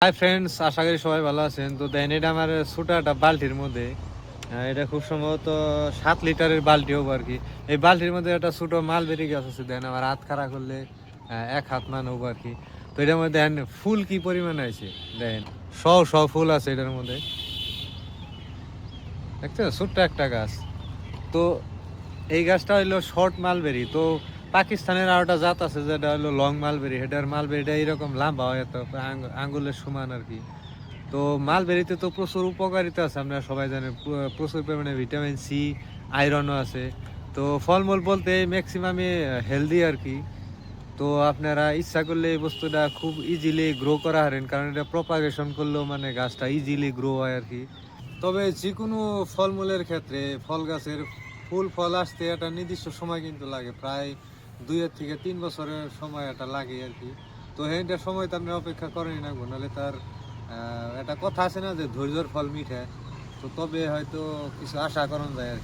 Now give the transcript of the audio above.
Hi friends, আশা করি সবাই ভালো আছেন। তো দেন এটা আমার ছোট একটা বালতির মধ্যে, এটা খুব সম্ভবত 7 লিটারের বালতি হবো আর কি। এই বালতির মধ্যে একটা ছোট মালবেরি গাছ আছে, দেন আমার হাত খাড়া করলে 1 হাত মান হবো আর কি। তো এটার মধ্যে দেন ফুল কি পরিমাণ আছে, দেখেন শ ফুল আছে এটার মধ্যে, দেখছেন ছোট্ট একটা গাছ। তো এই গাছটা হইলো শর্ট মালবেরি। তো পাকিস্তানের আর একটা জাত আছে যেটা হলো লং মালবেরি, এটার মালবেরিটা এরকম লম্বা হয়, তো আঙ্গুলের সমান আর কি। তো মালবেরিতে তো প্রচুর উপকারিতা আছে, আপনারা সবাই জানেন। প্রচুর পরিমাণে ভিটামিন সি, আয়রনও আছে। তো ফলমূল বলতে ম্যাক্সিমামে হেলদি আর কি। তো আপনারা ইচ্ছা করলে এই বস্তুটা খুব ইজিলি গ্রো করা হারেন, কারণ এটা প্রপাগেশন করলেও মানে গাছটা ইজিলি গ্রো হয় আর কি। তবে যে কোনো ফলমূলের ক্ষেত্রে ফল গাছের ফুল ফল আসতে একটা নির্দিষ্ট সময় কিন্তু লাগে, প্রায় 2 থেকে 3 বছরের সময় এটা লাগে আর কি। তো এইটার সময় তো আপনি অপেক্ষা করেনি না, নাহলে তার একটা কথা আছে না যে ধৈর্যর ফল মিঠে। তো তবে হয়তো কিছু আশা করা যায় আর কি।